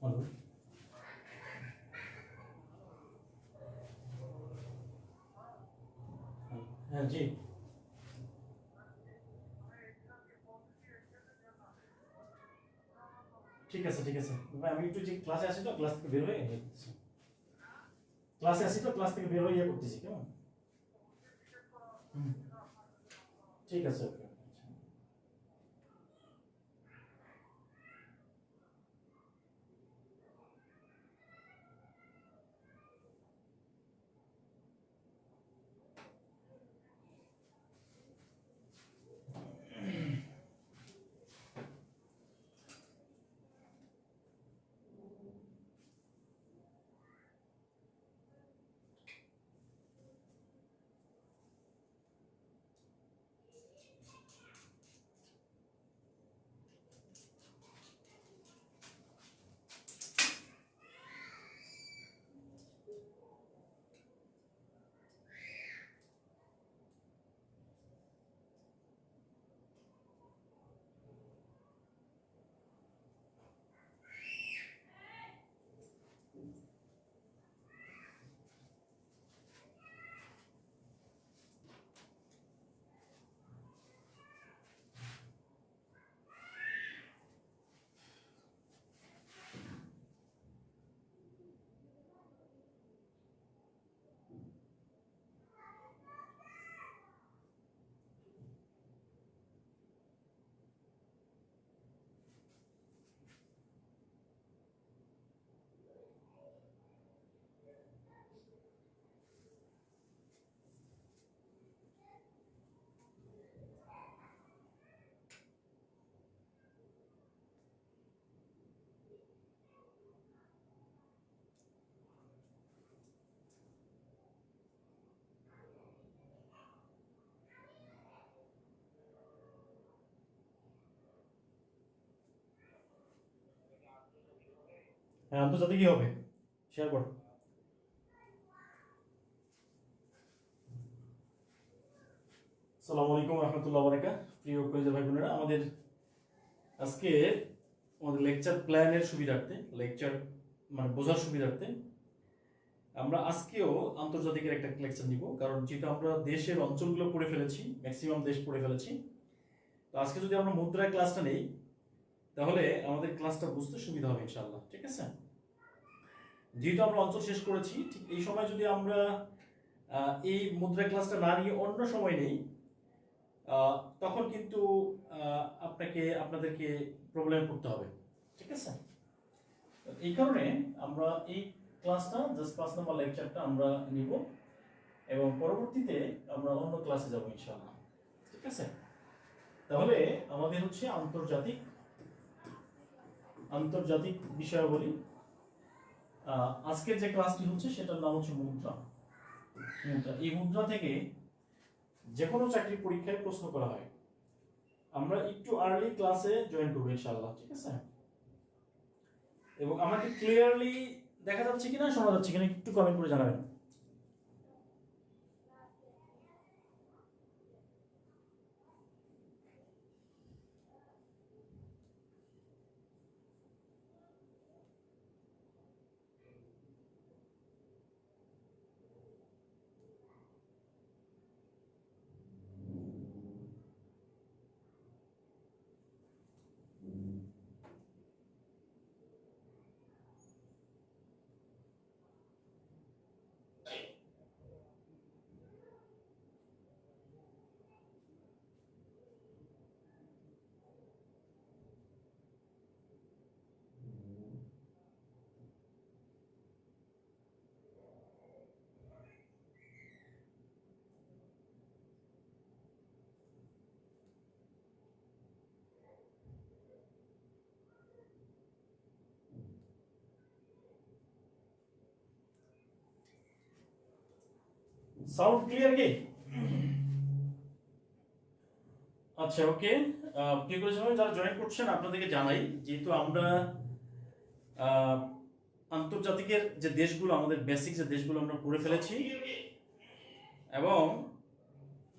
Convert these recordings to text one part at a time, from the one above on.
Hello. হ্যাঁ জি, ঠিক আছে ঠিক আছে। আমি একটু যে ক্লাসে আসি তো, ক্লাস থেকে বের হয়ে ক্লাসে আসি তো, ক্লাস থেকে বের হয়ে করতেছি কেমন। হুম, ঠিক আছে, ওকে। হ্যাঁ, আন্তর্জাতিক কি হবে শেয়ার করো। আসসালামু আলাইকুম রহমতুল্লাহ বারাকাত। প্রিয় কলেজের ভাই বোনেরা, আজকে আমাদের লেকচার প্ল্যানের সুবিধার্থে, লেকচার মানে বোঝার সুবিধার্থে আমরা আজকেও আন্তর্জাতিকের একটা লেকচার নিব। কারণ যেহেতু আমরা দেশের অঞ্চলগুলো পড়ে ফেলেছি, ম্যাক্সিমাম দেশ পড়ে ফেলেছি, তো আজকে যদি আমরা মুদ্রায় ক্লাসটা নেই তাহলে আমাদের ক্লাসটা বুঝতে সুবিধা হবে ইনশাআল্লাহ। ঠিক আছে, যেহেতু আমরা অঞ্চল শেষ করেছি, ঠিক এই সময় যদি আমরা এই মুদ্রা ক্লাসটা না নিয়ে অন্য সময় নেই, তখন কিন্তু আপনাদেরকে প্রবলেমে পড়তে হবে। ঠিক আছে, এই কারণে আমরা এই ক্লাসটা জাস্ট 5 নম্বর লেকচারটা আমরা নিব এবং পরবর্তীতে আমরা অন্য ক্লাসে যাব ইনশাআল্লাহ। ঠিক আছে, তাহলে আমাদের হচ্ছে আন্তর্জাতিক আন্তর্জাতিক বিষয়াবলী। আজকের যে ক্লাসটি হচ্ছে সেটার নাম হচ্ছে মুদ্রা। এই মুদ্রা থেকে যে কোনো চাকরি পরীক্ষায় প্রশ্ন করা হয়। আমরা একটু আর্লি ক্লাসে জয়েন করবো ইনশাআল্লাহ। ঠিক আছে, এবং আমাকে ক্লিয়ারলি দেখা যাচ্ছে কিনা, শোনা যাচ্ছে কিনা একটু কমেন্ট করে জানাবেন। সাউন্ড ক্লিয়ার কি? আচ্ছা, ওকে। প্রিয় কলেজ যারা জয়েন করছেন আপনাদেরকে জানাই, যেহেতু আমরা আন্তর্জাতিকের যে দেশগুলো, আমাদের বেসিক যে দেশগুলো আমরা পড়ে ফেলেছি, এবং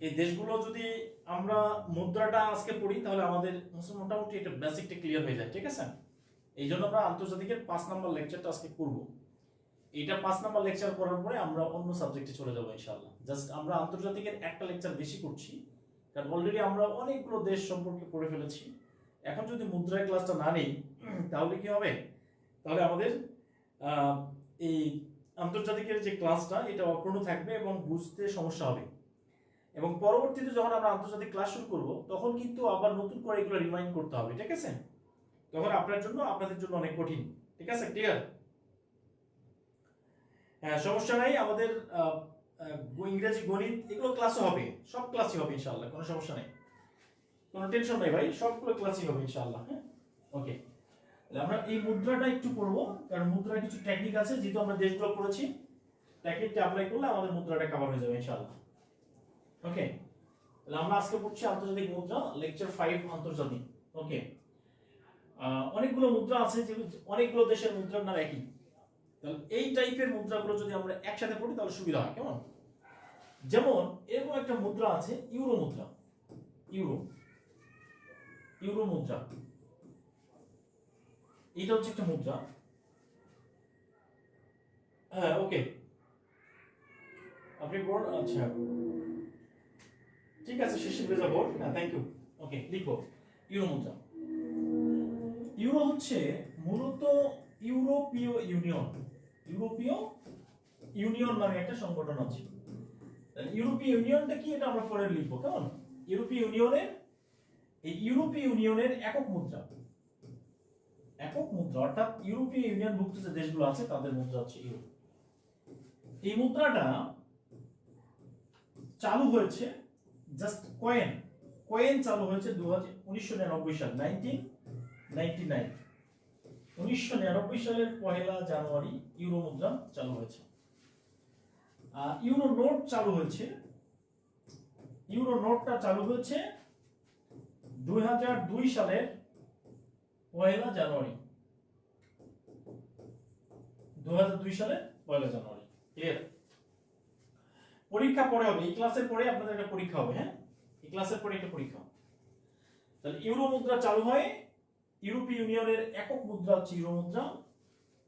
এই দেশগুলো যদি আমরা মুদ্রাটা আজকে পড়ি তাহলে আমাদের মোটামুটি একটা বেসিকটা ক্লিয়ার হয়ে যায়। ঠিক আছে, এই জন্য আমরা আন্তর্জাতিকের 5 নম্বর লেকচারটা আজকে করব। এটা 5 নম্বর লেকচার করার পরে আমরা অন্য সাবজেক্টে চলে যাবো ইনশাআল্লাহ। জাস্ট আমরা আন্তর্জাতিকের একটা লেকচার বেশি করছি, কারণ অলরেডি আমরা অনেকগুলো দেশ সম্পর্কে পড়ে ফেলেছি। এখন যদি মুদ্রার ক্লাসটা না নেই তাহলে কি হবে? তাহলে আমাদের এই আন্তর্জাতিকের যে ক্লাসটা এটা অপূর্ণ থাকবে এবং বুঝতে সমস্যা হবে। এবং পরবর্তীতে যখন আমরা আন্তর্জাতিক ক্লাস শুরু করব তখন কিন্তু আবার নতুন করে এগুলো রিমাইন্ড করতে হবে, ঠিক আছে? তখন আপনার জন্য আপনাদের জন্য অনেক কঠিন, ঠিক আছে? ক্লিয়ার? হ্যাঁ, সমস্যা নাই। আমাদের ইংরেজি, গণিত এগুলো ক্লাসও হবে, সব ক্লাসই হবে ইনশাআল্লাহ, কোনো সমস্যা নেই, কোনো টেনশন নাই ভাই, সবগুলো ক্লাসই হবে ইনশাআল্লাহ। হ্যাঁ, ওকে। আমরা এই মুদ্রাটা একটু পড়বো, কারণ মুদ্রার কিছু টেকনিক আছে, যেহেতু আমরা দেশগুলো পড়েছি টেকনিকটা অ্যাপ্লাই করলে আমাদের মুদ্রাটা কভার হয়ে যাবে ইনশাআল্লাহ। ওকে, তাহলে আমরা আজকে পড়ছি আন্তর্জাতিক মুদ্রা, লেকচার 5 আন্তর্জাতিক। ওকে, অনেকগুলো মুদ্রা আছে, যে অনেকগুলো দেশের মুদ্রার নাম একই। তাহলে এই টাইপের মুদ্রাগুলো যদি আমরা একসাথে পড়ি তাহলে সুবিধা হয়, কেমন? যেমন এরকম একটা মুদ্রা আছে, ইউরো মুদ্রা। ইউরো মুদ্রা, এটা হচ্ছে একটা মুদ্রা। হ্যাঁ, ওকে, আপনি বোর্ড, আচ্ছা ঠিক আছে, শেষে ভেজা বোর্ড, হ্যাঁ থ্যাংক ইউ। ওকে, লিখবো ইউরো মুদ্রা। ইউরো হচ্ছে মূলত ইউরোপীয় ইউনিয়ন নামে একটা সংগঠন আছে। ইউরোপীয় ইউনিয়নটা কি এটা আমরা পরে লিখবো, কেমন? ইউরোপীয় ইউনিয়নের একক মুদ্রা, অর্থাৎ ইউরোপীয় ইউনিয়ন ভুক্ত যে দেশগুলো আছে তাদের মুদ্রা হচ্ছে ইউরো। এই মুদ্রাটা চালু হয়েছে, জাস্ট কয়েন চালু হয়েছে 1999 সাল, 1999 সালের 1 জানুয়ারি ইউরো মুদ্রা চালু হয়েছে। ইউরো নোটটা চালু হয়েছে 2002 সালের 1 জানুয়ারি। 2002 সালের 1 জানুয়ারি। ক্লিয়ার? পরীক্ষা পরে হবে, এই ক্লাসের পরে আপনাদের একটা পরীক্ষা হবে। হ্যাঁ, এই ক্লাসের পরে একটা পরীক্ষা। তাহলে ইউরো মুদ্রা চালু হয়, ইউরোপীয় ইউনিয়নের একক মুদ্রা হচ্ছে ইউরো মুদ্রা।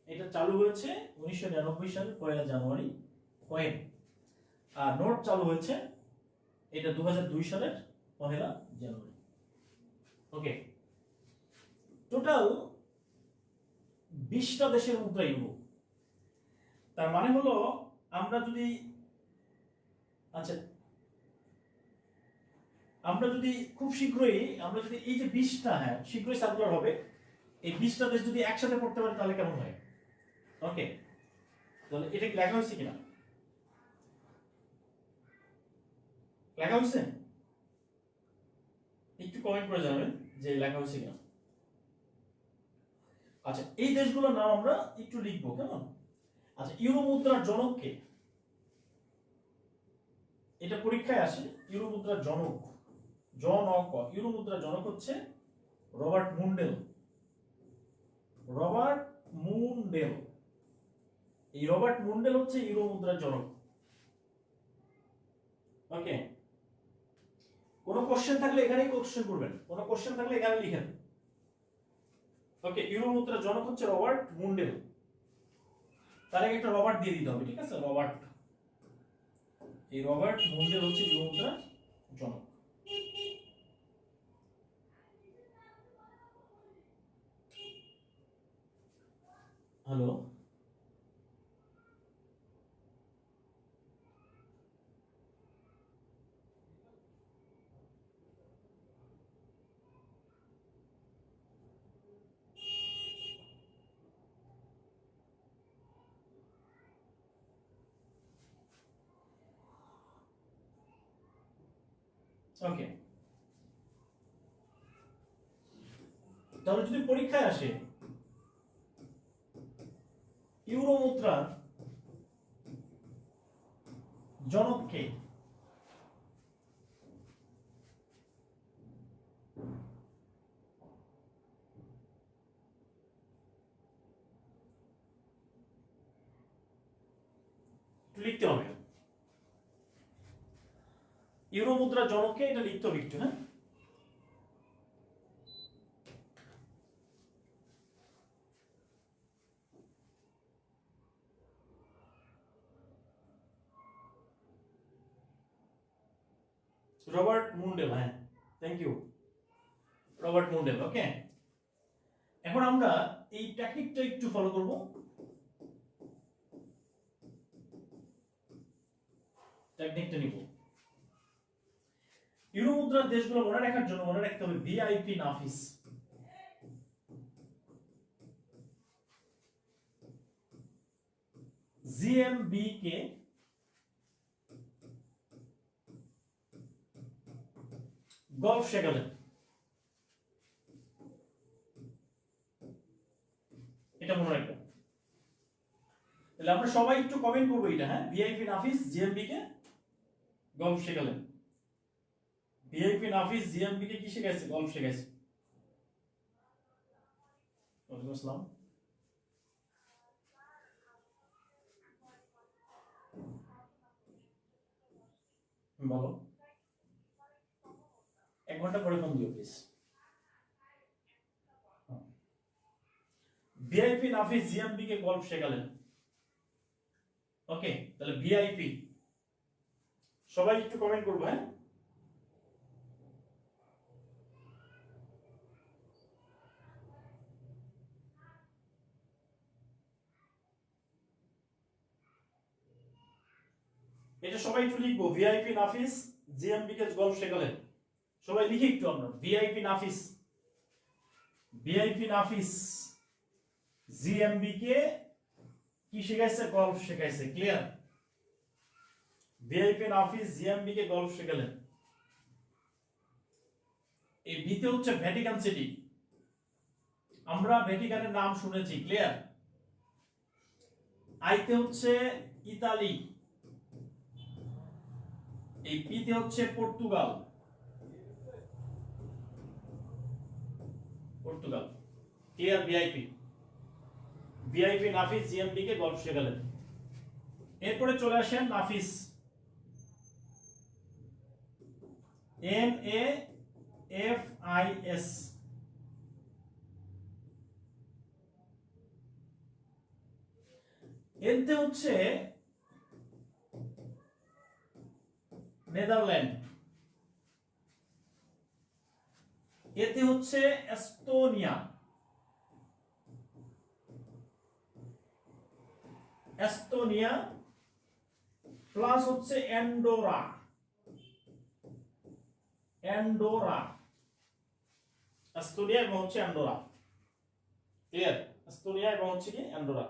এটা চালু হয়েছে 1999 সালের 1 জানুয়ারি কয়েন। আর নোট চালু হয়েছে এটা 2002 সালের 1 জানুয়ারি। ওকে, টোটাল 20টা দেশের মুদ্রা ইউরো। তার মানে হলো আমরা যদি খুব শীঘ্রই আমরা যদি এই যে 20টা, হ্যাঁ শীঘ্রই সার্কুলার হবে, এই 20টা দেশ যদি একসাথে পড়তে পারি তাহলে কেমন হয়? ওকে, তাহলে এটা কি লেখা হয়েছে কিনা? লেখা হয়েছে? একটু কমেন্ট করে জানাবেন যে লেখা হয়েছে কিনা। আচ্ছা, এই দেশগুলোর নাম আমরা একটু লিখবো, কেমন? আচ্ছা, ইউরো মুদ্রার জনক কে? এটা পরীক্ষায় আসে। ইউরো মুদ্রার জনক, ইউরো মুদ্রার জনক হচ্ছে রবার্ট মুন্ডেল। এই রবার্ট মুন্ডেল হচ্ছে ইউরো মুদ্রার জনক। ওকে, কোনো কোশ্চেন থাকলে এখানেই কোশ্চেন করবেন, কোনো কোশ্চেন থাকলে এখানে লিখেন। ওকে, ইউরো মুদ্রার জনক হচ্ছে রবার্ট মুন্ডেল। তার আগে একটা রবার্ট দিয়ে দিতে হবে, ঠিক আছে? এই রবার্ট মুন্ডেল হচ্ছে ইউরো মুদ্রার জনক। হ্যালো, ওকে, তাহলে যদি পরীক্ষায় আসে ইউরো মুদ্রার জনক কে, লিখতে হবে। ইউরো মুদ্রার জনককে এটা লিখতে হবে একটু। হ্যাঁ, রবার্ট মুন্ডেল, হ্যাঁ, থ্যাংক ইউ রবার্ট মুন্ডেল। ওকে, এখন আমরা এই টেকনিকটা একটু ফলো করব। টেকনিকটা নিব ইউরো মুদ্রার দেশগুলো মনে রাখার জন্য মনে রাখতে হবে ভিআইপি নাফিস। জিএমবি কে গল্ফ শেখালেন, এটা মনে রাখবেন। তাহলে আমরা সবাই একটু কমেন্ট করবো এটা, হ্যাঁ, ভিআইপি নাফিস জিএমবি কে গল্ফ শেখালেন। ভিআইপি নাফিস জিএমবি কে কি শেখাইছে? গল্ফ শেখাইছে। ওয়ালাইকুম আসসালাম। বলো, 1 ঘন্টা পরে ফোন দিও প্লিজ। ভিআইপি নাফিস জিএমবি কে গল্ফ শেখালেন। ওকে, তাহলে ভিআইপি সবাই একটু কমেন্ট করবো, হ্যাঁ। এটা সবাই একটু লিখবো, ভিআইপি নাফিস জিএমবি কে গল্ফ শেখালেন। সবাই লিখি একটু আমরা, ভিআইপি নাফিস, ভিআইপি নাফিস জিএমবি কে কি শেখাইছে? Golf শেখাইছে। Clear? VIP Nafis GMB কে গল্ফ শেখালেন। এই ভিতে হচ্ছে ভ্যাটিকান সিটি, আমরা ভ্যাটিকানের নাম শুনেছি। ক্লিয়ার? আইতে হচ্ছে ইতালি, এই পিতে হচ্ছে Portugal, Portugal. Clear? VIP, VIP Nafis GMB কে গল্ফ শেখালেন। এরপরে চলে আসেন নাফিস, NAFIS, এতে হচ্ছে নেদারল্যান্ড, এতে হচ্ছে এস্তোনিয়া, এস্তোনিয়া প্লাস হচ্ছে অ্যান্ডোরা, অ্যান্ডোরা, এস্তোনিয়া এবং হচ্ছে অ্যান্ডোরা। ক্লিয়ার? এস্তোনিয়া এবং হচ্ছে কি অ্যান্ডোরা,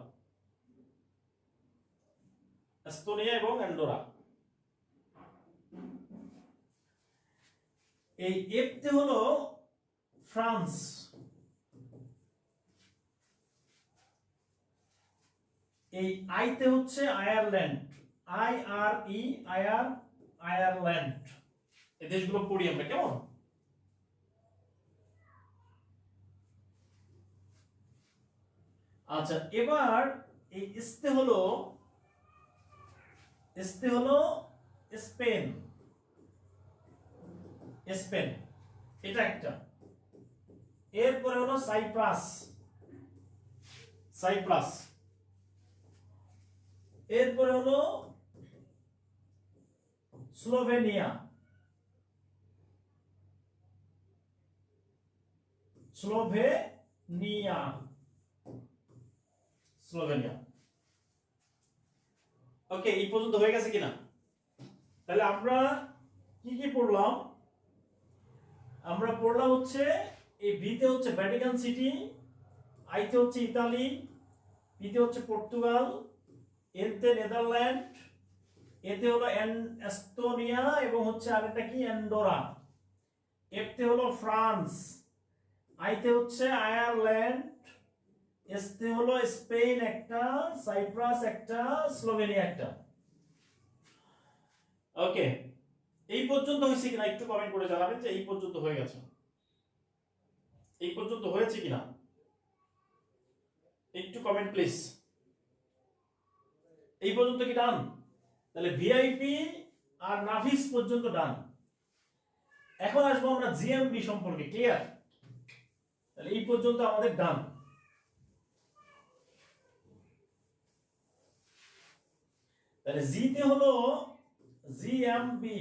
এস্তোনিয়া এবং অ্যান্ডোরা। এই এফতে হলো ফ্রান্স, এই আইতে হচ্ছে আয়ারল্যান্ড, IRE, আয়ারল্যান্ড। এই দেশগুলো পড়ি আমরা, কেমন? আচ্ছা, এবার এই এসতে হলো স্পেন, স্পেন এটা একটা। এরপরে হলো সাইপ্রাস, সাইপ্রাস। এরপরে হলো স্লোভেনিয়া, স্লোভেনিয়া, স্লোভেনিয়া। ওকে, এই পর্যন্ত হয়ে গেছে কিনা? তাহলে আমরা কি কি পড়লাম? আমরা পড়লাম হচ্ছে এই ভিতে হচ্ছে ভ্যাটিকান সিটি, আইতে হচ্ছে ইতালি, পিতে হচ্ছে পর্তুগাল, এতে নেদারল্যান্ড, এতে হলো এস্তোনিয়া এবং হচ্ছে আরেকটা কি অ্যান্ডোরা, এফতে হলো ফ্রান্স, আইতে হচ্ছে আয়ারল্যান্ড, এসতে হলো স্পেন একটা, সাইপ্রাস একটা, স্লোভেনিয়া একটা। ওকে, এই পর্যন্ত হয়েছে কিনা একটু কমেন্ট করে জানাবেন যে এই পর্যন্ত হয়ে গেছে, এই পর্যন্ত হয়েছে কিনা একটু কমেন্ট প্লিজ। এই পর্যন্ত কি ডান? তাহলে ভিআইপি আর নাফিস পর্যন্ত ডান। এখন আসবো আমরা জিএমবি সম্পর্কে। ক্লিয়ার? তাহলে এই পর্যন্ত আমাদের ডান। তাহলে জিতে হলো জিএমবি,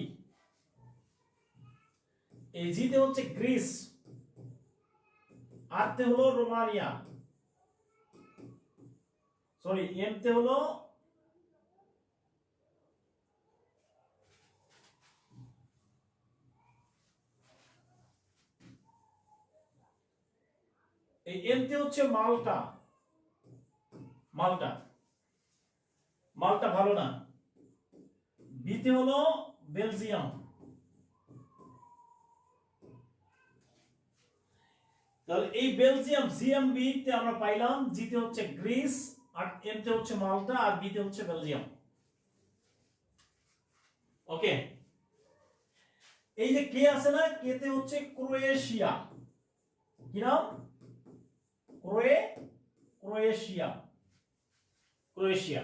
এই জিতে হচ্ছে গ্রিস, আর তে হলো রোমানিয়া, সরি এম তে হলো এই এম তে হচ্ছে মাল্টা, মাল্টা, মাল্টা ভালো না। বিতে হলো বেলজিয়াম, তাহলে এই বেলজিয়াম জিএমবি তে আমরা পাইলাম, জিতে হচ্ছে গ্রিস, আর এম তে হচ্ছে মাল্টা, আর বিতে হচ্ছে বেলজিয়াম। ওকে, এই যে কে আছে না, কে তে হচ্ছে ক্রোয়েশিয়া, কি নাম? Croatia, Croatia.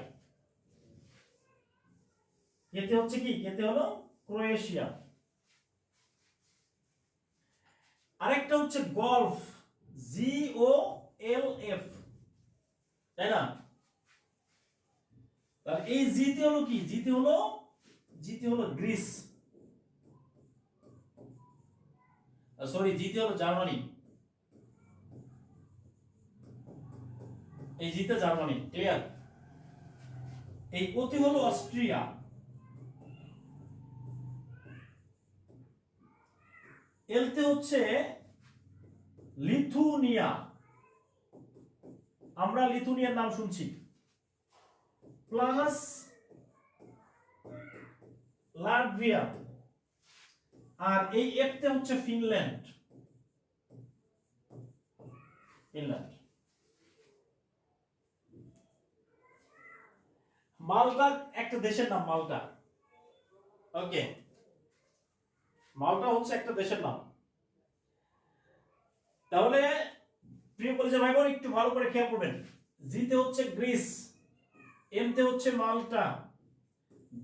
কেতে হচ্ছে কি, কেতে হলো ক্রোয়েশিয়া। আরেকটা হচ্ছে গলফ, GOLF, তাই না? তাহলে এই জিতে হলো কি, জিতে হলো গ্রিস, সরি জিতে হলো জার্মানি, এই জিতে জার্মানি, ক্লিয়ার? এই ওতে হলো অস্ট্রিয়া, এলতে হচ্ছে লিথুনিয়া, আমরা লিথুনিয়ার নাম শুনছি, প্লাস লাটভিয়া, আর এই এফতে হচ্ছে ফিনল্যান্ড, ফিনল্যান্ড। মাল্টা একটা দেশের নাম, মাল্টা। ওকে, মাল্টা হচ্ছে একটা দেশের নাম। তাহলে প্রিয় কলেজের ভাই বোন একটু ভালো করে খেয়াল করবেন, জিতে হচ্ছে গ্রিস, এম তে হচ্ছে মাল্টা,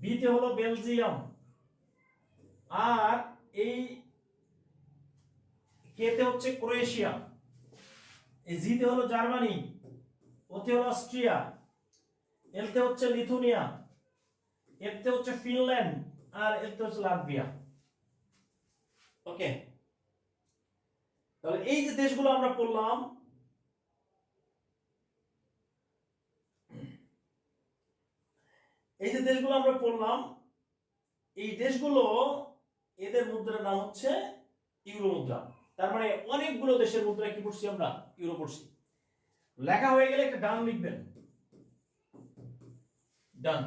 বি তে হলো বেলজিয়াম, আর এই কে তে হচ্ছে ক্রোয়েশিয়া, এই জি তে হলো জার্মানি, ও তে হলো অস্ট্রিয়া, এল তে হচ্ছে লিথুনিয়া, এফ তে হচ্ছে ফিনল্যান্ড, আর এল তে হচ্ছে লাটভিয়া। ওকে, তাহলে এই যে দেশগুলো আমরা পড়লাম, এই যে দেশগুলো আমরা পড়লাম, এই দেশগুলো এদের মুদ্রার নাম হচ্ছে ইউরো মুদ্রা। তার মানে অনেকগুলো দেশের মুদ্রা কি পড়ছি আমরা, ইউরো পড়ছি। লেখা হয়ে গেলে একটা ডান লিখবেন, ডান।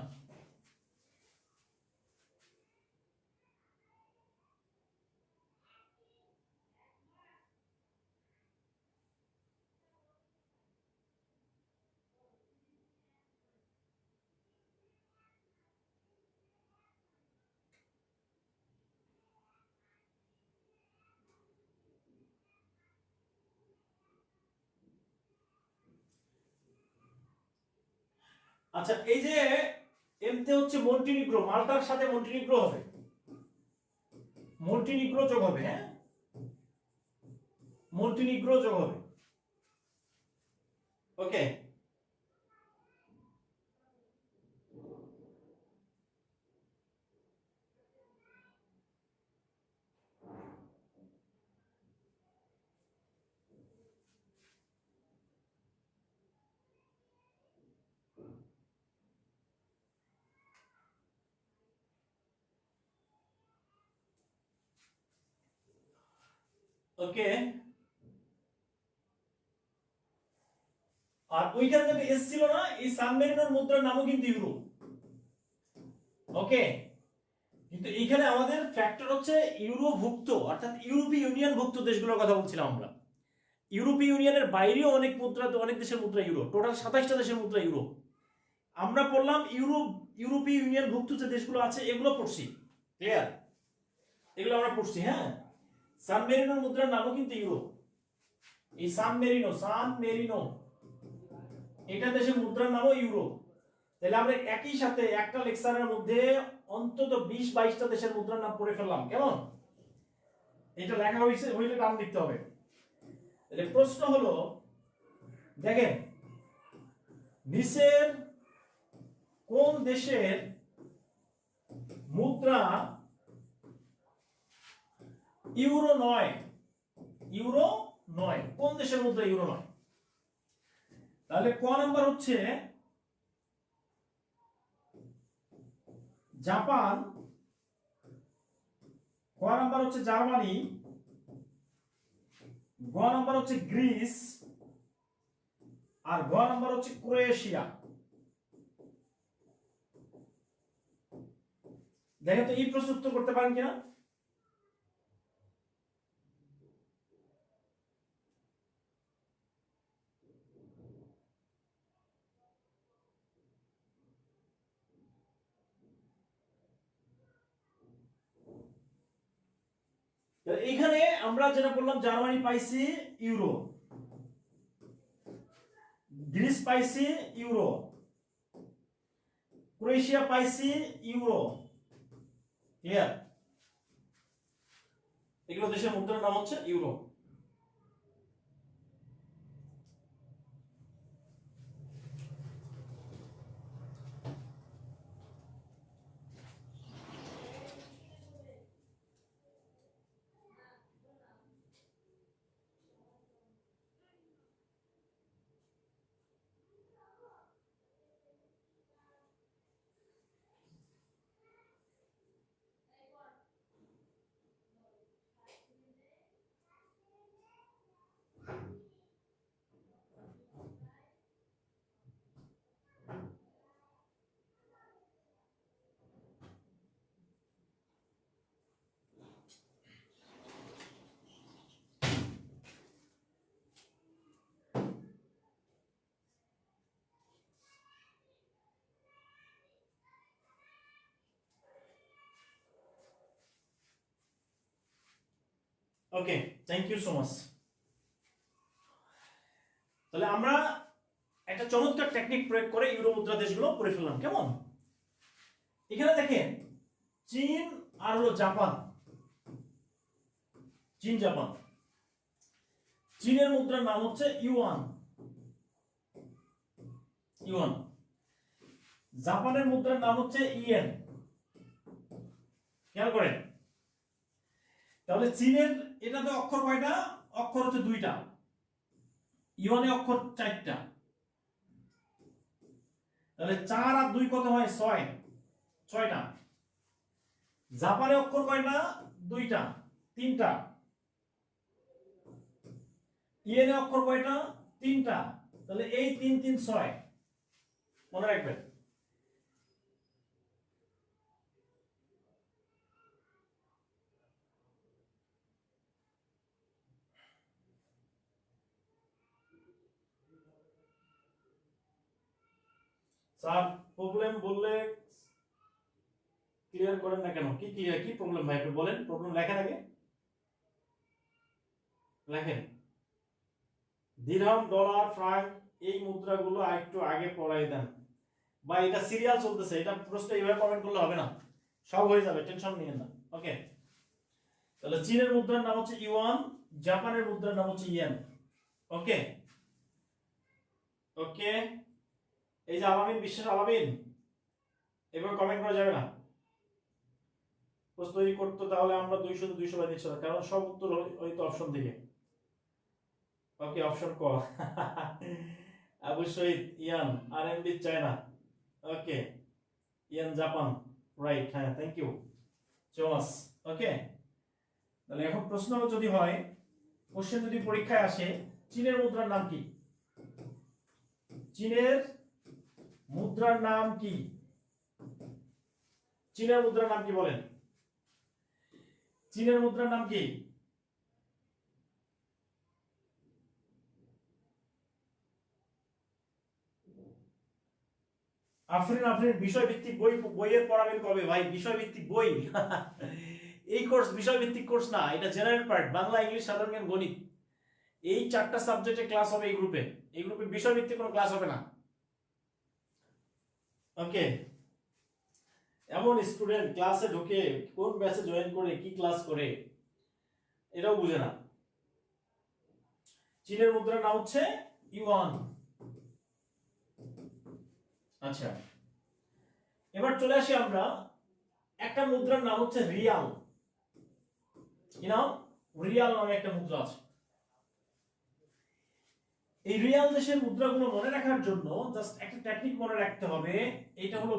আচ্ছা, এই যে এমতে হচ্ছে মন্টিনিগ্রো, মাল্টার সাথে মন্টিনিগ্রো হবে, মন্টিনিগ্রো যোগ হবে, হ্যাঁ মন্টিনিগ্রো যোগ হবে। ওকে, ওকে, আর ওইখানে যেটা এস ছিল না, এই সান মেরিনোর মুদ্রার নামও কিন্তু ইউরো। ওকে, কিন্তু এখানে আমাদের ফ্যাক্টর হচ্ছে ইউরোভুক্ত, অর্থাৎ ইউরোপীয় ইউনিয়ন ভুক্ত দেশগুলোর কথা বলছিলাম আমরা। ইউরোপীয় ইউনিয়নের বাইরেও অনেক মুদ্রা, অনেক দেশের মুদ্রা ইউরো, টোটাল 27টা দেশের মুদ্রা ইউরো। আমরা পড়লাম ইউরোপীয় ইউনিয়ন ভুক্ত যে দেশগুলো আছে এগুলো পড়ছি, ক্লিয়ার? এগুলো আমরা পড়ছি, হ্যাঁ। সান মেরিনোর মুদ্রার নামও কিন্তু ইউরো। এই সান মেরিনো এটা দেশের মুদ্রার নামও ইউরো। তাহলে আমরা একই সাথে একটা লেকচারের মধ্যে অন্তত 20-22টা দেশের মুদ্রার নাম পড়ে ফেললাম, কেমন? এটা লেখা হইলে নাম লিখতে হবে। তাহলে প্রশ্ন হলো, দেখেন নিচের কোন দেশের মুদ্রা ইউরো নয়, ইউরো নয়। কোন দেশের মুদ্রা ইউরো নয়? তাহলে ক নাম্বার হচ্ছে জাপান, ক নাম্বার হচ্ছে জার্মানি, গ নাম্বার হচ্ছে গ্রিস, আর গ নাম্বার হচ্ছে ক্রোয়েশিয়া। দেখেন তো এই প্রশ্ন উত্তর করতে পারেন কিনা। এখানে আমরা যেটা বললাম, জার্মানি পাইছি ইউরো, গ্রিস পাইছি ইউরো, ক্রোয়েশিয়া পাইছি ইউরো। ক্লিয়ার? এগুলো দেশের মুদ্রার নাম হচ্ছে euro. Okay, thank you so much. তাহলে আমরা একটা চমৎকার টেকনিক প্রয়োগ করে ইউরো মুদ্রা দেশগুলো পড়ে ফেললাম। কেমন? এখানে দেখেন চীন আর হলো জাপান, চীন জাপান। চীনের মুদ্রার নাম হচ্ছে ইউয়ান, ইউয়ান। জাপানের মুদ্রার নাম হচ্ছে ইয়েন। খেয়াল করেন, তাহলে চীনের এটাতে অক্ষর কয়টা? অক্ষর হচ্ছে দুইটা। ইউয়ানে অক্ষর চারটা। তাহলে 4 আর 2 কত হয়? 6, 6টা। জাপানে অক্ষর কয়টা? দুইটা, 3টা। ইয়েনে অক্ষর কয়টা? 3টা। তাহলে এই 3 3 6 মনে রাখবেন। স্যার প্রবলেম বললে ক্লিয়ার করেন না কেন? কি ক্লিয়ার, কি প্রবলেম ভাই একটু বলেন। প্রবলেম লেখা থাকে, লেখেন। দিরহাম, ডলার, ফ্রাঙ্ক এই মুদ্রাগুলো একটু আগে পড়াই দেন বা এটা সিরিয়াল চলতেছে, এটা প্রশ্ন এইভাবে কমেন্ট করলে হবে না, সব হয়ে যাবে, টেনশন নিয়েন না। ওকে, তাহলে চীনের মুদ্রার নাম হচ্ছে ইউয়ান, জাপানের মুদ্রার নাম হচ্ছে ইয়েন। ওকে ওকে, এই যে আলামিন, বিশ্বাস আলামিন, এবার কমেন্ট করা যাবে না। প্রশ্ন তৈরি করতে তাহলে আমরা 200 200 বাই দিচ্ছি না, কারণ সব উত্তর হয়তো অপশন থেকে। ওকে, অপশন ক। আবু শহীদ ইয়ান, আরএমবি চায়না। ওকে, ইয়ান জাপান, রাইট। হ্যাঁ, থ্যাংক ইউ সো মাচ। ওকে, তাহলে এখন প্রশ্ন যদি হয়, কোশ্চেন যদি পরীক্ষায় আসে, চীনের মুদ্রার নাম কি? চীনের মুদ্রার নাম কি? চীনের মুদ্রার নাম কি বলেন? চীনের মুদ্রার নাম কি? আফরিন, আফরিন বিষয় ভিত্তিক বই, বইয়ের পড়াবেন কবে ভাই? বিষয় ভিত্তিক বই? এই কোর্স বিষয় ভিত্তিক কোর্স না, এটা জেনারেল পার্ট, বাংলা, ইংলিশ, সাধারণ জ্ঞান, গণিত। এই 4টা সাবজেক্টে ক্লাস হবে এই গ্রুপে। এই গ্রুপে বিষয় ভিত্তিক কোনো ক্লাস হবে না। ওকে, এমন স্টুডেন্ট ক্লাসে ঢুকে কোন ব্যাচে জয়েন করে কি ক্লাস করে এটাও বুঝে না। চীনের মুদ্রার নাম হচ্ছে ইউয়ান। আচ্ছা, এবার চলে আসি আমরা, একটা মুদ্রার নাম হচ্ছে রিয়াল। কি নাম? রিয়াল নামে একটা মুদ্রা আছে। এই রিয়াল দেশের মুদ্রাগুলো মনে রাখার জন্য জাস্ট একটা টেকনিক মনে রাখতে হবে। এটা হলো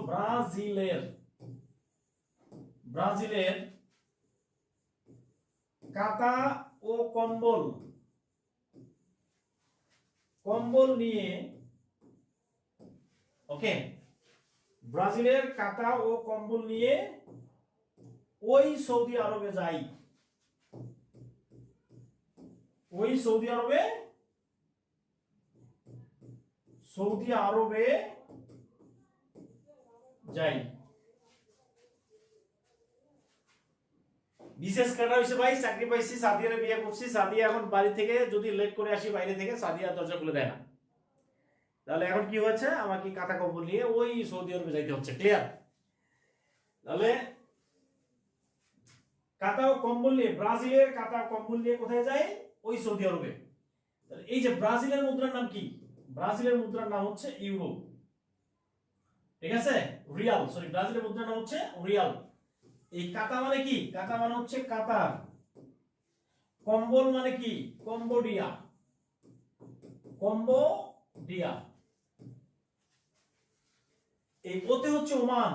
ব্রাজিলের কাতা ও কম্বল নিয়ে, ওকে, ব্রাজিলের কাতা ও কম্বল নিয়ে ওই সৌদি আরবে যাই, সৌদি আরবে যাই। বিশেষ কাটা হয়েছে ভাই, চাকরি পাইছি, সাদিয়ারে বিয়ে করছি, সাদিয়া এখন বাড়ি থেকে যদি লেট করে আসি বাইরে থেকে, সাদিয়া দরজা খুলে দেয় না, তাহলে এখন কি হয়েছে, আমাকে কাঁথা কম্বল নিয়ে ওই সৌদি আরবে যাইতে হচ্ছে। ক্লিয়ার? তাহলে কাঁথা ও কম্বল নিয়ে, ব্রাজিলের কাঁথা কম্বল নিয়ে কোথায় যায়? ওই সৌদি আরবে। তাহলে এই যে ব্রাজিলের মুদ্রার নাম কি? ব্রাজিলের মুদ্রার নাম হচ্ছে ইউরো, ঠিক আছে? রিয়াল, সরি, ব্রাজিলের মুদ্রার নাম হচ্ছে রিয়াল। এই কাতা মানে কি? কাতা মানে হচ্ছে কাতার। কম্বল মানে কি? কম্বোডিয়া। এই ওতে হচ্ছে ওমান।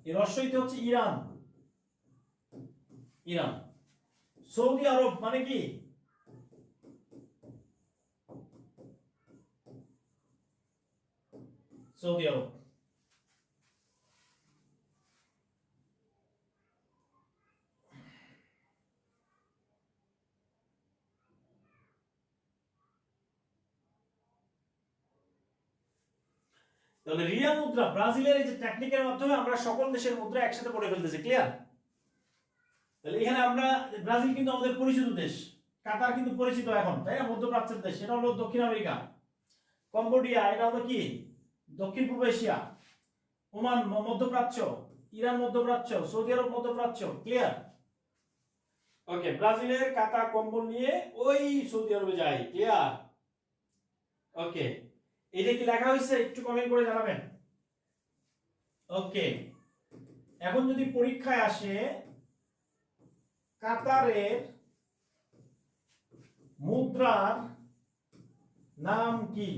এই রস্বইতে হচ্ছে ইরান। সৌদি আরব মানে কি? সৌদি আরব। তাহলে রিয়াল মুদ্রা, ব্রাজিলের এই যে টেকনিকের মাধ্যমে আমরা সকল দেশের মুদ্রা একসাথে পড়ে ফেলতেছি। ক্লিয়ার? তাহলে এখানে আমরা, ব্রাজিল কিন্তু আমাদের পরিচিত দেশ, কাতার কিন্তু পরিচিত এখন, তাই না? মধ্যপ্রাচ্যের দেশ, এটা হলো দক্ষিণ আমেরিকা। কম্বোডিয়া, এটা হলো কি? দক্ষিণ পূর্ব এশিয়া। ওমান মধ্যপ্রাচ্য, ইরান মধ্যপ্রাচ্য, সৌদি আরব মধ্যপ্রাচ্য। ক্লিয়ার? ওকে, ব্রাজিলের কাতা কম্বল নিয়ে ওই সৌদি আরবে যাই। ক্লিয়ার? ওকে, এটা কি লেখা হয়েছে? একটু কমেন্ট করে জানাবেন। ওকে, এখন যদি পরীক্ষায় আসে কাতারের মুদ্রার নাম কি?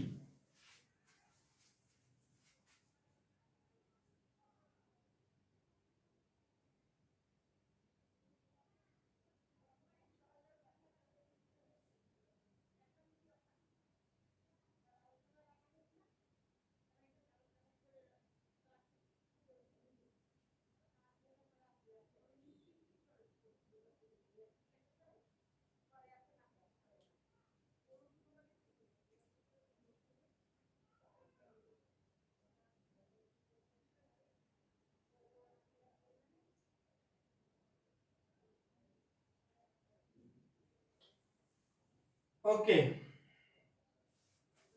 ওকে,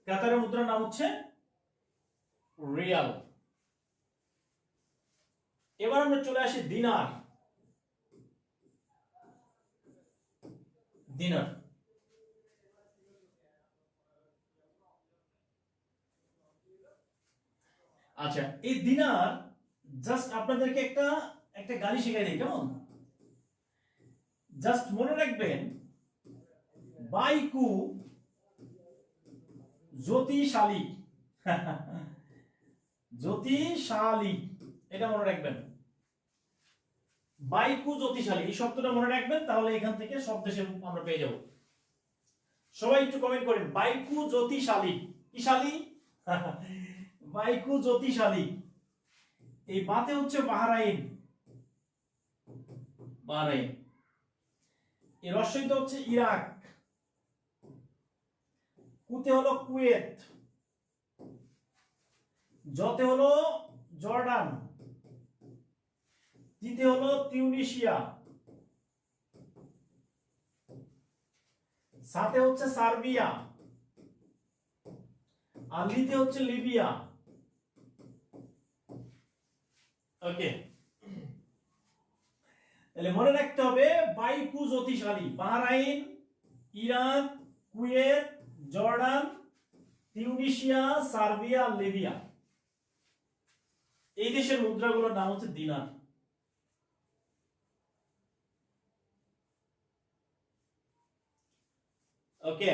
কাতারের মুদ্রার নাম হচ্ছে রিয়াল। এবার আমরা চলে আসি দিনার। আচ্ছা, এই দিনার জাস্ট আপনাদেরকে একটা গালি শিখাই দিই, কেমন? জাস্ট মনে রাখবেন, বাইকু জ্যোতিষালী। জ্যোতিষালী, এটা মনে রাখবেন। বাইকু জ্যোতিষালী, এই শব্দটা মনে রাখবেন, তাহলে এখান থেকে সব দেশে আমরা পেয়ে যাব। সবাই একটু কমেন্ট করেন, বাইকু জ্যোতিষালী। কি শালী? বাইকু জ্যোতিষালী। এই বাতে হচ্ছে বাহরাইন। এই রস্বইতে হচ্ছে ইরাক। কুতে হলো কুয়েত। জতে হলো জর্ডান। তিতে হলো তিউনিসিয়া। সাথে হচ্ছে সার্বিয়া। আর লিতে হচ্ছে লিবিয়া। ওকে, তাহলে মনে রাখতে হবে, বাইকু জ্যোতিষালী, Bahrain, Iraq, Kuwait, Jordan, Tunisia, Serbia, Libya. এই দেশের মুদ্রাগুলোর নাম হচ্ছে দিনার। ওকে,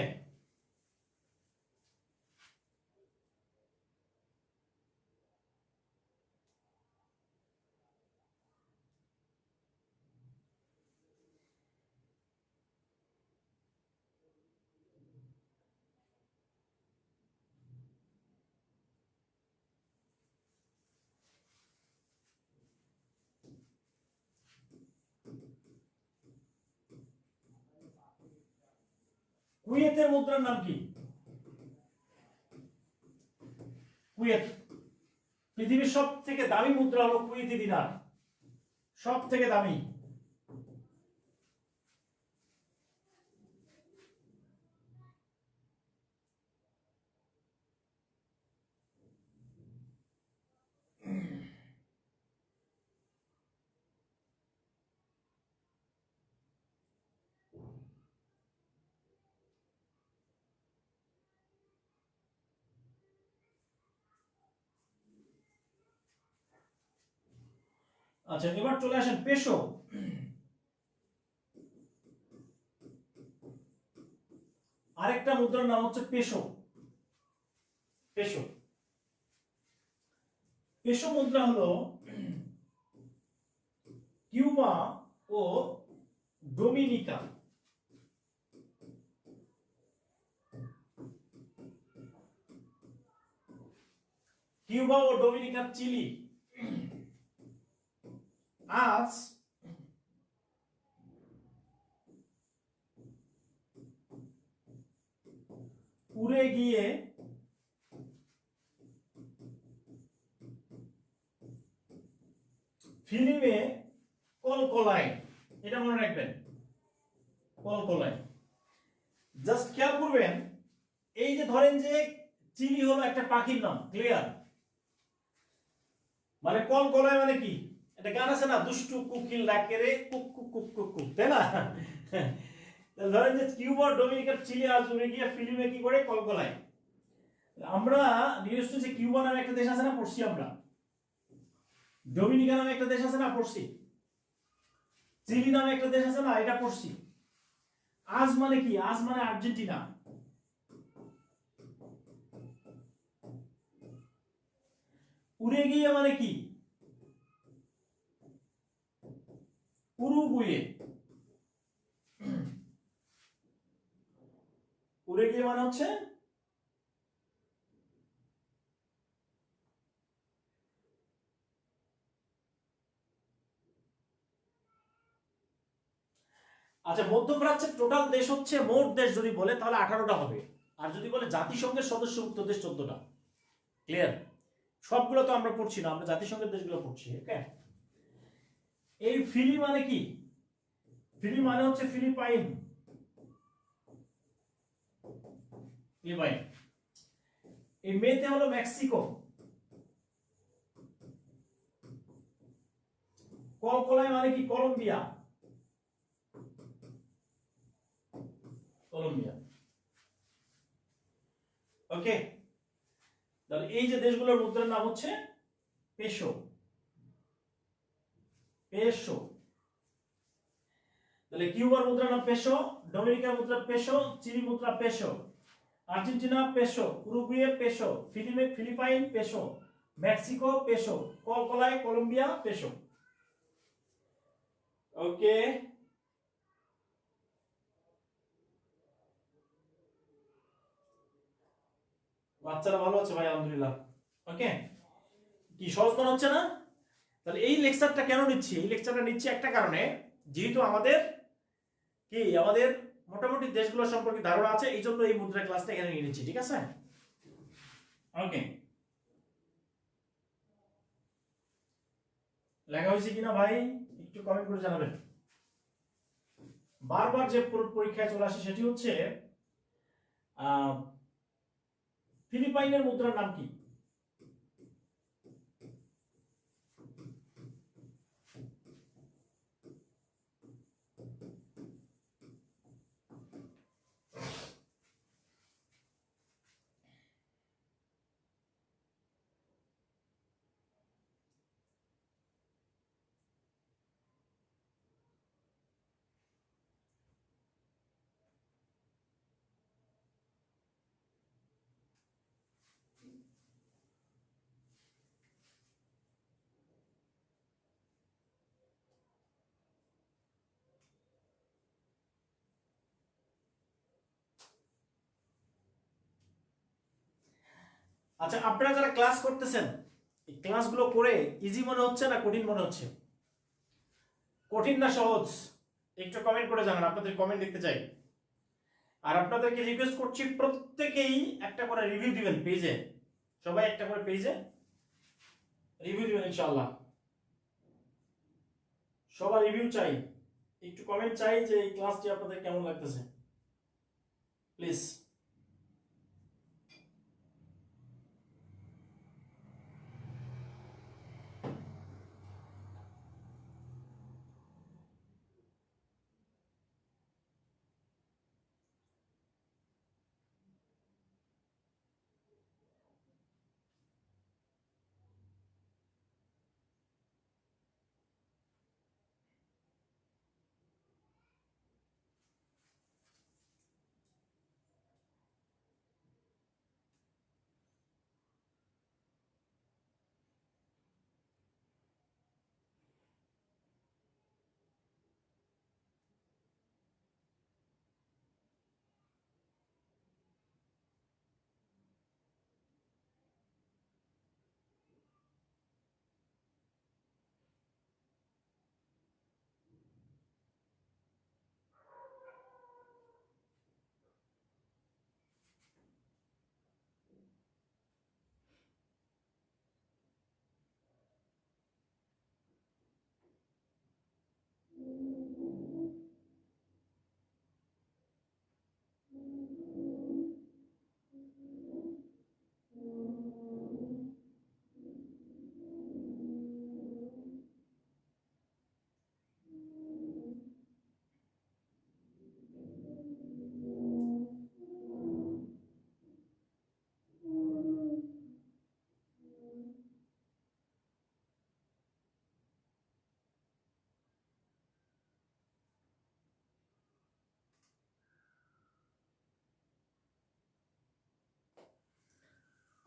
কুয়েতের মুদ্রার নাম কি? কুয়েত, পৃথিবীর সব থেকে দামি মুদ্রা হলো কুয়েতি দিনার, সব থেকে দামি। আচ্ছা, এবার চলে আসেন পেশো। আরেকটা মুদ্রার নাম হচ্ছে পেশো। পেশো, পেশো মুদ্রা হলো কিউবা ও ডোমিনিকা, কিউবা ও ডোমিনিকার চিলি আজ উড়ে গিয়ে ফিল্মে কলকলায়, এটা মনে রাখবেন, কলকলায়। জাস্ট খেয়াল করবেন, এই যে ধরেন যে চিলি হলো একটা পাখির নাম, ক্লিয়ার? মানে কলকলায় মানে কি, একটা গান আছে না, দুষ্টু কুকিল ডাকে রে cook cook cook cook cook, তাই না? ধরেন যে কিউবা ডোমিনিকার চিলি আজ উড়ে গিয়ে ফিল্মে কি করে, কলকলায়। আমরা নিউজ যে কিউবা নামে একটা দেশ আছে না, পড়ছি আমরা। ডোমিনিকা নামে একটা দেশ আছে না, পড়ছি। চিলি নামে একটা দেশ আছে না, এটা পড়ছি। আজ মানে কি, আজ মানে আর্জেন্টিনা। উড়ে গিয়ে মানে কি, উরুগুয়ে। উড়ে গিয়ে মানে হচ্ছে আচ্ছা, মধ্যপ্রাচ্যের টোটাল দেশ হচ্ছে, মোট দেশ যদি বলে তাহলে 18টা হবে, আর যদি বলে জাতিসংঘের সদস্যভুক্ত দেশ 14টা। ক্লিয়ার? সবগুলো তো আমরা পড়ছি না, আমরা জাতিসংঘের দেশগুলো পড়ছি। ওকে, এই ফিলি মানে কি, ফিলি মানে হচ্ছে ফিলিপাইন, ফিলিপাইন। এই মেতে হলো মেক্সিকো, কলকলায় মানে কি, কলম্বিয়া, কলম্বিয়া। ওকে, তাহলে এই যে দেশগুলোর মুদ্রার নাম হচ্ছে পেসো, পেসো। তাহলে কিউবার মুদ্রার নাম পেসো, ডোমিনিকার মুদ্রা পেসো, চিলি মুদ্রা peso, Argentina peso, Uruguay peso, Philippine peso, Mexico peso, কলকলায় কলম্বিয়া পেসো। ওকে, বাচ্চারা ভালো আছে ভাই, আলহামদুলিল্লাহ। ওকে, কি সহজ মনে হচ্ছে না? তাহলে এই লেকচারটা কেন নিচ্ছি, এই লেকচারটা নিচ্ছি একটা কারণে, যেহেতু আমাদের কি, আমাদের মোটামুটি দেশগুলো সম্পর্কে ধারণা আছে, এই জন্য এই মুদ্রা ক্লাসটা এখানে নিয়ে নিচ্ছি। ঠিক আছে? ওকে, লেখা হয়েছে কিনা ভাই একটু কমেন্ট করে জানাবেন। বারবার যে পরীক্ষায় চলে আসে সেটি হচ্ছে ফিলিপাইনের মুদ্রার নাম কি? আচ্ছা, আপনারা যারা ক্লাস করতেছেন, এই ক্লাসগুলো করে ইজি মনে হচ্ছে না কঠিন মনে হচ্ছে? কঠিন না সহজ? একটু কমেন্ট করে জানান, আপনাদের কমেন্ট দেখতে চাই। আর আপনাদেরকে রিকোয়েস্ট করছি প্রত্যেকেই একটা করে রিভিউ দিবেন পেজে, সবাই একটা করে পেজে রিভিউ দিবেন ইনশাআল্লাহ। সবার রিভিউ চাই, একটু কমেন্ট চাই যে এই ক্লাসটি আপনাদের কেমন লাগতেছে, প্লিজ।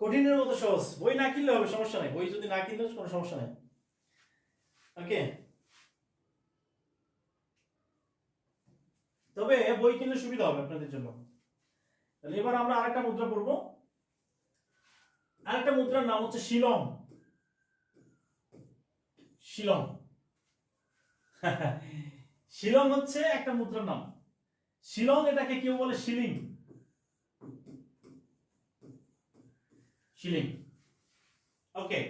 কঠিনের মতো সহজ, বই না কিনলে হবে, সমস্যা নাই, বই যদি না কিনলে কোনো সমস্যা নাই। ওকে, তবে বই কিনলে সুবিধা হবে আপনাদের জন্য। তাহলে এবার আমরা আরেকটা মুদ্রা পড়বো। আরেকটা মুদ্রার নাম হচ্ছে শিলং। শিলং শিলং হচ্ছে একটা মুদ্রার নাম। শিলং, এটাকে কেউ বলে শিলিং। শিলিং, ওকে।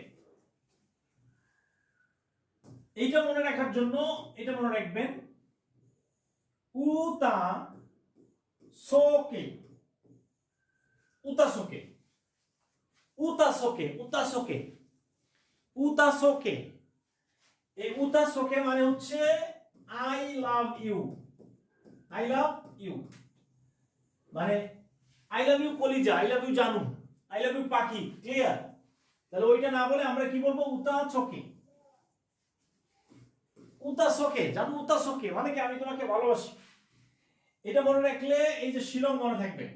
এইটা মনে রাখার জন্য এটা মনে রাখবেন, উতা সোকে, উতা সোকে, উতা সোকে, উতা সোকে, উতা সোকে। এই উতা সোকে মানে হচ্ছে I love you. I love you মানে আই লাভ ইউ কলিজা, আই লাভ ইউ জানু, আই লাভ ইউ পাখি, ক্লিয়ার? তাহলে ওইটা না বলে আমরা কি বলবো? উতা সোকে। উতা সোকে, জানু, উতা সোকে মানে কি আমি তোমাকে ভালোবাসি। এটা মনে রাখলে এই যে শিলং মনে থাকবে।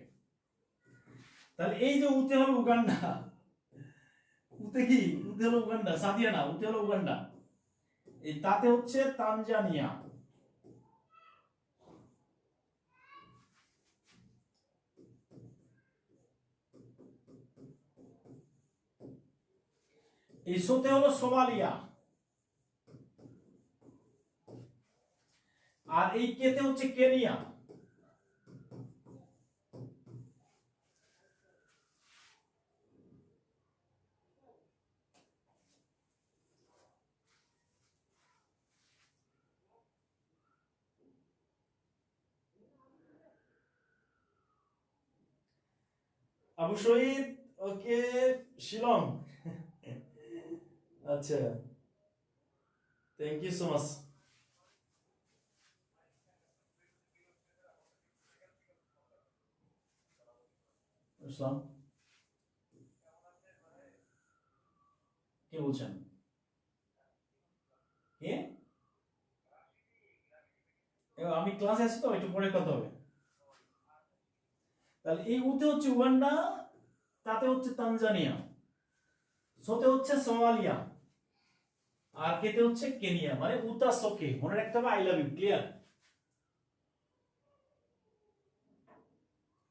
তাহলে এই যে উতে হলো উগান্ডা, উতে কি? উতে হলো উগান্ডা, সাদিয়া না, উতে হলো উগান্ডা। এই তাতে হচ্ছে তানজানিয়া। এই সোতে হলো সোমালিয়া, আর এই কেতে হচ্ছে কেনিয়া। আবু শহীদ, ওকে, শিলং। আচ্ছা, থ্যাংক ইউ সো মাচ। ইসলাম, কে বলছেন? কে? আমি ক্লাসে আছি তো, একটু পরে কথা হবে। তাহলে এই উতে হচ্ছে উগান্ডা, তাতে হচ্ছে তানজানিয়া, সোতে হচ্ছে সোমালিয়া, আর কেতে হচ্ছে কেনিয়া। মানে উতা সোকে মনে রাখতে হবে, আই লাভ ইউ, ক্লিয়ার?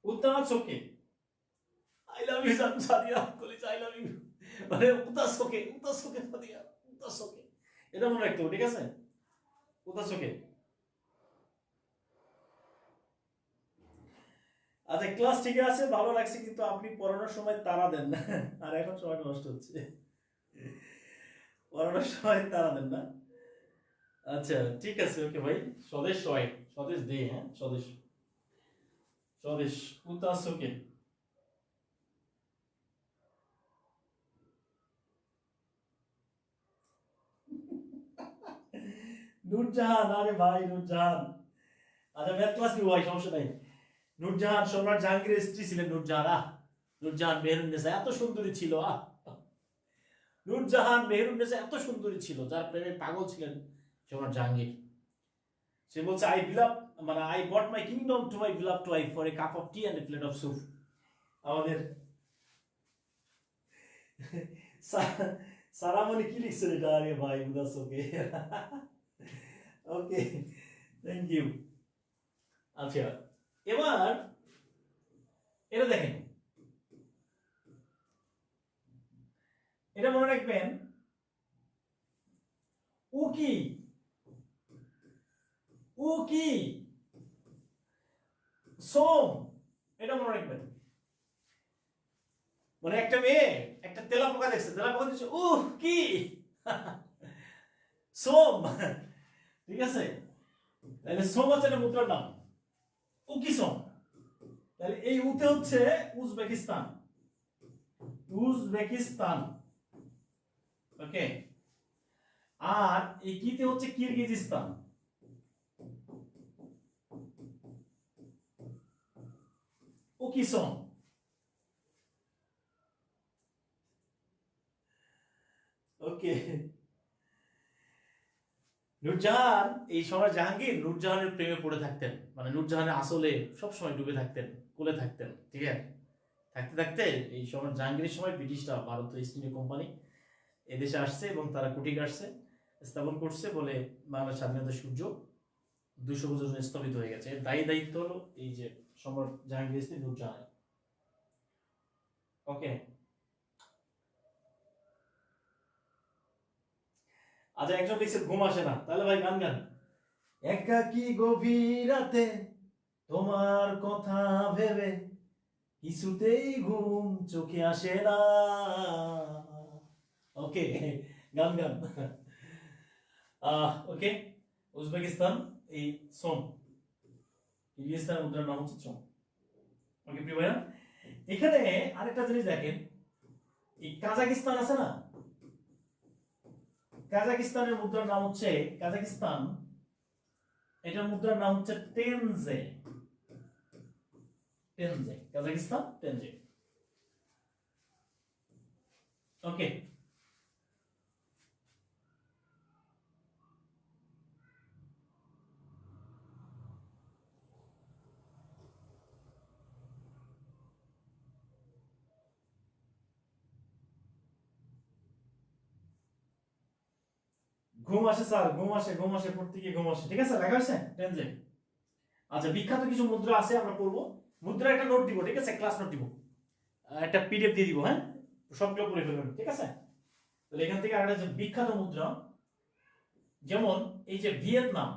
উতা সোকে, আই লাভ ইউ সাদিয়া কলিজা আই লাভ ইউ মানে উতাসোকে সাদিয়া উতাসোকে এটা মনে রাখতে হবে ঠিক আছে উতাসোকে আচ্ছা ক্লাস ঠিক আছে ভালো লাগছে কিন্তু আপনি পড়ানোর সময় তাড়া দেন না আর এখন সময় নষ্ট হচ্ছে পড়ানোর সময় তাড়া দেন না আচ্ছা ঠিক আছে ওকে ভাই স্বদেশ হয় স্বদেশ দে হ্যাঁ স্বদেশ স্বদেশ উতাসোকে নূরজাহান আরে ভাই নূরজাহান আচ্ছা ম্যাথ ক্লাস নিব ভাই সমস্যা নাই নূরজাহান সম্রাট জাহাঙ্গীরের স্ত্রী ছিলেন নূরজাহান নূরজাহান মেহেরুন্নেসা এত সুন্দরী ছিল নূরজাহান মেহেরুন্নেসা এত সুন্দরী ছিল যার প্রেমে পাগল ছিলেন সম্রাট জাহাঙ্গীর সে বলছে আই বিলাভ মানে I bought my kingdom to my beloved to I for a cup of tea and a plate of soup আমাদের সারামণি কি লিখছেন এটা আরে ভাই উদাস ওকে ওকে থ্যাংক ইউ আচ্ছা এবার এটা দেখেন এটা মনে রাখবেন ও কি সোম এটা মনে রাখবেন মানে একটা মেয়ে একটা তেলাপোকা দেখছে তেলাপোকা দিচ্ছে কি সোম ঠিক আছে তাহলে সোম হচ্ছে একটা মুদ্রার নাম কি সোম তাহলে এই উতে হচ্ছে উজবেকিস্তান ওকে আর এই কিতে হচ্ছে কিরগিজস্তান কি সোম ওকে নূরজাহান এই সময় জাহাঙ্গীর নূরজাহানের প্রেমে পড়ে থাকতেন মানে নূরজাহানের আসলে সব সময় ডুবে থাকতেন কোলে থাকতেন ঠিক আছে থাকতে থাকতে এই সময় জাহাঙ্গীরের সময় ব্রিটিশরা ভারত ইস্ট ইন্ডিয়া কোম্পানি এদেশে আসছে এবং তারা কুটির আসছে স্থাপন করছে বলে বাংলার স্বাধীনতা সূর্য 200 বছর জন্য স্থগিত হয়ে গেছে এর দায়িত্ব হলো এই যে সম্রাট জাহাঙ্গীর স্ত্রী নূরজাহান ওকে আচ্ছা একজন লিখছে ঘুম আসে না তাহলে ভাই গান গান একাকী গভীর রাতে তোমার কথা ভেবে কিছুতেই ঘুম চোখে আসে না ওকে গান গান ওকে উজবেকিস্তান এই সোম কিরগিজস্তানের মুদ্রার নাম হচ্ছে সোম ওকে প্রিয় ভাইয়া এখানে আরেকটা জিনিস দেখেন এই কাজাকিস্তান আছে না কাজাকিস্তানের মুদ্রার নাম হচ্ছে কাজাকিস্তান এটার মুদ্রার নাম হচ্ছে টেনজে কাজাকিস্তান টেনজে ওকে ঘুম আসে স্যার ঘুম আসে পড়তে গিয়ে ঘুম আসে ঠিক আছে লেখা হয়েছে টেনজে আচ্ছা বিখ্যাত কিছু মুদ্রা আছে আমরা পড়বো মুদ্রা একটা নোট দিব ঠিক আছে ক্লাস নোট দিব একটা পিডিএফ দিয়ে দিব হ্যাঁ সবগুলো পড়ে ফেলবেন ঠিক আছে তাহলে এখান থেকে আরেকটা বিখ্যাত মুদ্রা যেমন এই যে ভিয়েতনাম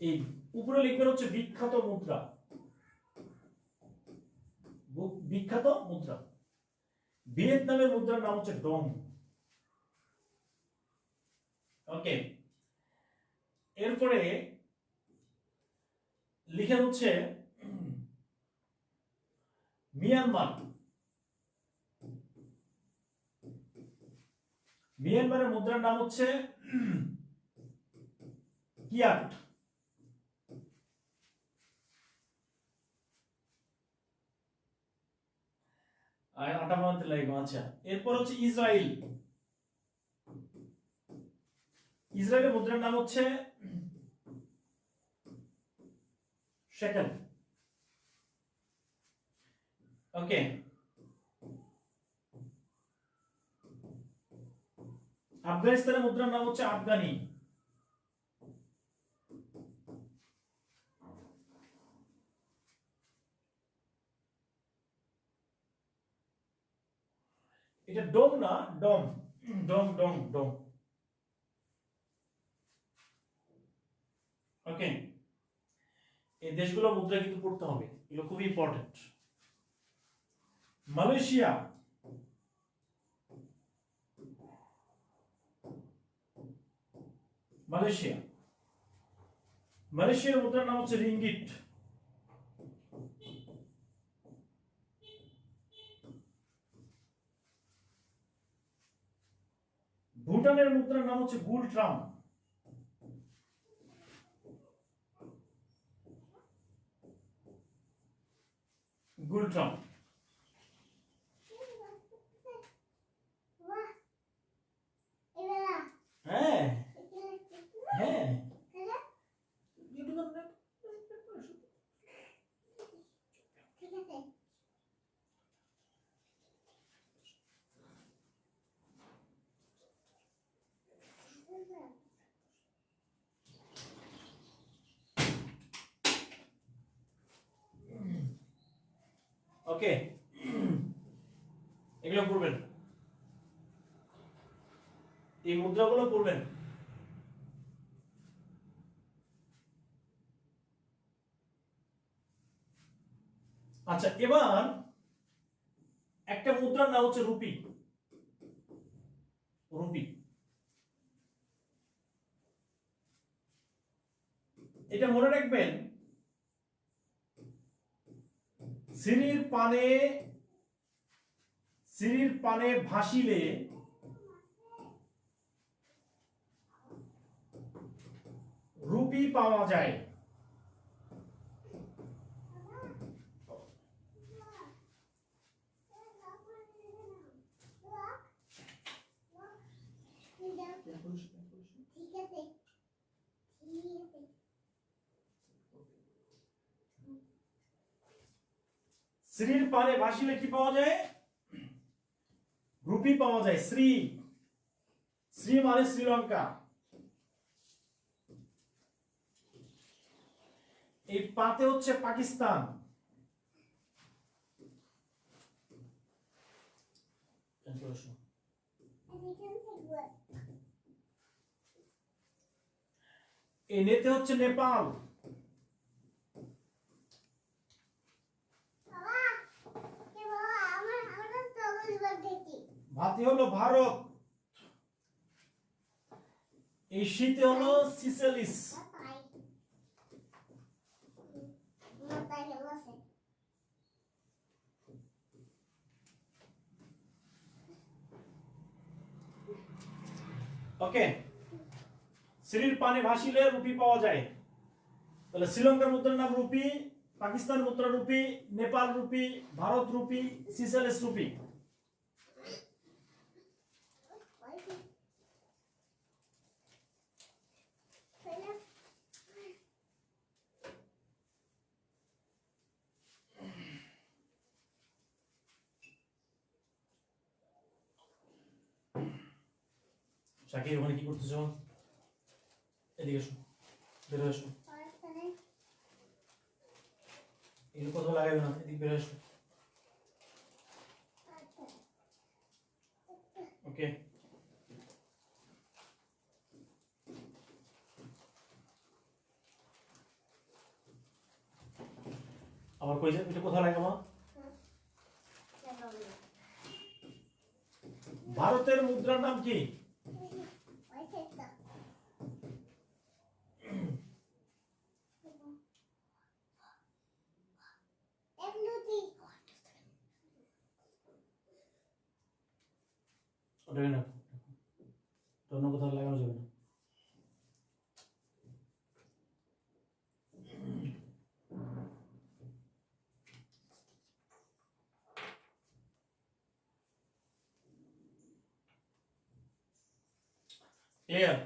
এই উপরে লিখবেন হচ্ছে বিখ্যাত মুদ্রা ভিয়েতনামের মুদ্রার নাম হচ্ছে ডং ওকে এরপরে লিখেন হচ্ছে মিয়ানমারের মুদ্রার নাম হচ্ছে কিয়াট আটা বানাতে লাগবে আচ্ছা এরপর হচ্ছে ইসরায়েলের মুদ্রার নাম হচ্ছে শেকেল ওকে আফগানিস্তানের মুদ্রার নাম হচ্ছে আফগানি এটা ডোম না, ডোম, ডোম ডোম ডোম। ওকে, এই দেশগুলো মুদ্রা কিন্তু পড়তে হবে, এগুলো খুবই ইম্পর্টেন্ট। মালয়েশিয়া, মালয়েশিয়া, মালয়েশিয়ার মুদ্রার নাম হচ্ছে রিঙ্গিট। ভুটানের মুদ্রার নাম হচ্ছে গুলট্রাম। গুলট্রাম। হ্যাঁ হ্যাঁ, ওকে, এগুলো পড়বেন, এই মুদ্রাগুলো পড়বেন। আচ্ছা, এবার একটা মুদ্রার নাম হচ্ছে রুপি। রুপি, এটা মনে রাখবেন, সিঁড়ির পানে ভাসিলে রুপি পাওয়া যায়। শ্রীর পানে ভাসিলে কি পাওয়া যায়? রুপি পাওয়া যায়। শ্রী, শ্রী মানে শ্রীলঙ্কা। এই পাতে হচ্ছে পাকিস্তান। এই নেতে হচ্ছে নেপাল। ভাতে হলো ভারত। এই শীতে হলো সিসেলিস। ওকে, শ্রীর পানে ভাসিলে রুপি পাওয়া যায়। তাহলে শ্রীলঙ্কার মুদ্রার নাম রুপি, পাকিস্তান মুদ্রা rupee, Nepal rupee, Bharat rupee, Seychelles rupee. Shakir, ওখানে কি করতেছ? এদিকে এসো, বের হয়ে এসো। এগুলো কোথাও লাগাবে না, এদিকে বের হয়ে এসো। ওকে, আবার কই যায়? এটা কোথাও লাগাবো? ভারতের মুদ্রার নাম কি? ওটা না, অন্য কোথাও লাগানো যাবে না। ক্লিয়ার?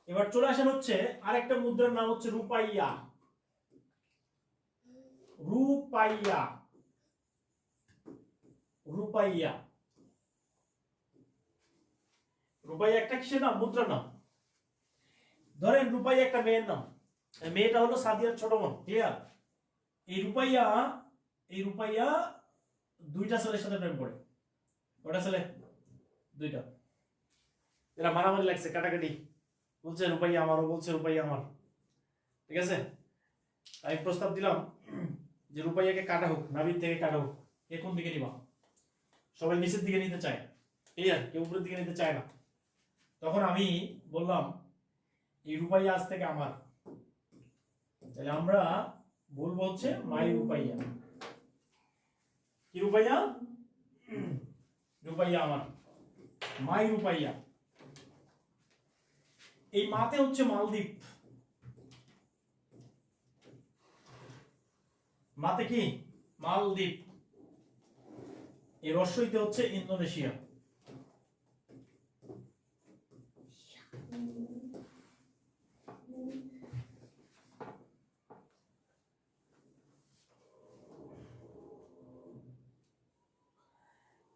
এবার চলে আসেন হচ্ছে আরেকটা মুদ্রার নাম হচ্ছে রুপাইয়া। রুপাইয়া, রুপাইয়া, রুপাইয়া একটা কিসের নাম? মুদ্রার নাম। ধরেন রুপাইয়া একটা মেয়ের নাম, মেয়েটা হলো সাদিয়ার ছোট বোন। ক্লিয়ার? এই রুপাইয়া দুইটা ছেলের সাথে প্রেম করে। ওটা ছেলে দুইটা, এরা মারামারি লাগছে, কাটাকাটি, বলছে রুপাইয়া আমারও, বলছে রুপাইয়া আমার। ঠিক আছে, আমি প্রস্তাব দিলাম যে রুপাইয়াকে কাটা হোক, নাভির থেকে কাটা হোক। কে কোন দিকে নিবা? সবাই নিচের দিকে নিতে চায়, ক্লিয়ার? কেউ উপরের দিকে নিতে চায় না। তখন আমি বললাম এই রুপাইয়া আজ থেকে আমার, তাহলে আমরা বলবো হচ্ছে মাই রুপাইয়া। কি রুপাইয়া? রুপাইয়া আমার, মাই রুপাইয়া। এই মাতে হচ্ছে মালদ্বীপ, মাতে কি? মালদ্বীপ। এই রস্যইতে হচ্ছে ইন্দোনেশিয়া।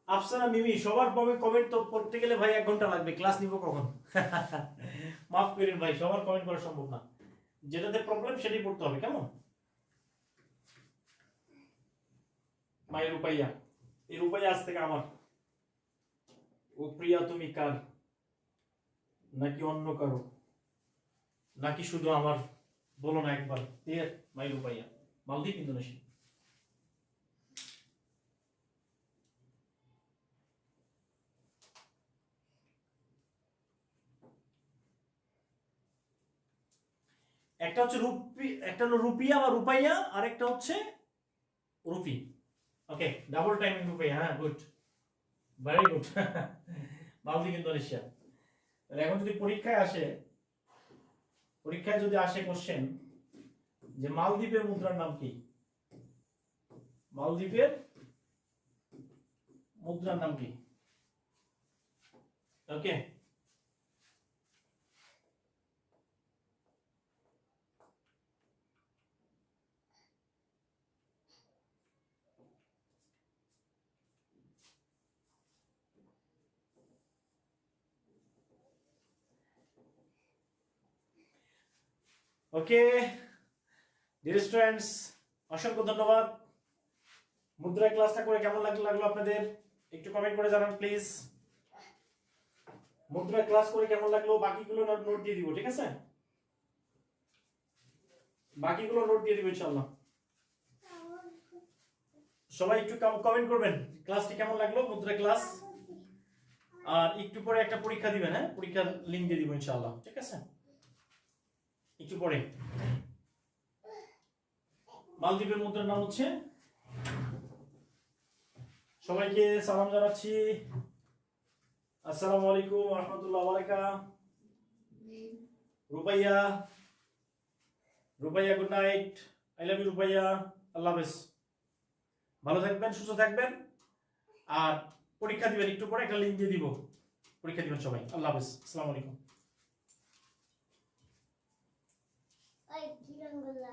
আফসানা মিমি, সবার কমেন্ট তো পড়তে গেলে ভাই 1 ঘন্টা লাগবে, ক্লাস নিব কখন? মাফ করেন ভাই, সবার কমেন্ট করা সম্ভব না, যেটাতে প্রবলেম সেটাই পড়তে হবে, কেমন? মাই রুপাইয়া, এই রুপাইয়া আজ থেকে আমার। ও প্রিয়া তুমি কার, নাকি অন্য কারো, নাকি শুধু আমার? বলো না একবার। ক্লিয়ার? মাই রুপাইয়া, মালদ্বীপ, ইন্দোনেশিয়া। একটা হচ্ছে রুপি, একটা হলো রুপিয়া বা রুপাইয়া, আর একটা হচ্ছে রুপি। ওকে, ডাবল টাইমিং রুপিয়া। হ্যাঁ, গুড, ভেরি গুড। মালদ্বীপ, ইন্দোনেশিয়া। তাহলে এখন যদি পরীক্ষায় আসে, কোশ্চেন যে মালদ্বীপের মুদ্রার নাম কি? মালদ্বীপের মুদ্রার নাম কি? ওকে, ওকে ডিয়ার স্টুডেন্টস, অসংখ্য ধন্যবাদ। মুদ্রা ক্লাসটা করে কেমন লাগলো আপনাদের? একটু কমেন্ট করে জানান প্লিজ। মুদ্রা ক্লাস করে কেমন লাগলো? বাকিগুলো নোট দিয়ে দিব, ঠিক আছে? বাকিগুলো নোট দিয়ে দিব ইনশাআল্লাহ। সবাই একটু কমেন্ট করবেন ক্লাসটি কেমন লাগলো, মুদ্রা ক্লাস। আর একটু পরে একটা পরীক্ষা দিবেন, হ্যাঁ, পরীক্ষার লিংক দিয়ে দিব ইনশাআল্লাহ, ঠিক আছে? একটু পরে। মালদ্বীপের মুদ্রার নাম হচ্ছে, সবাইকে সালাম জানাচ্ছি, আসসালামু আলাইকুম ওয়া রাহমাতুল্লাহি ওয়া বারাকাতুহু। Rupiah, rupiah good night, I love you rupiah, আল্লাহ হাফেজ। ভালো থাকবেন, সুস্থ থাকবেন, আর পরীক্ষা দিবেন, একটু পরে একটা লিংক দিয়ে দিব, পরীক্ষা দিবেন সবাই। আল্লাহ হাফেজ, আসসালামু আলাইকুম। Ay, tiranggola.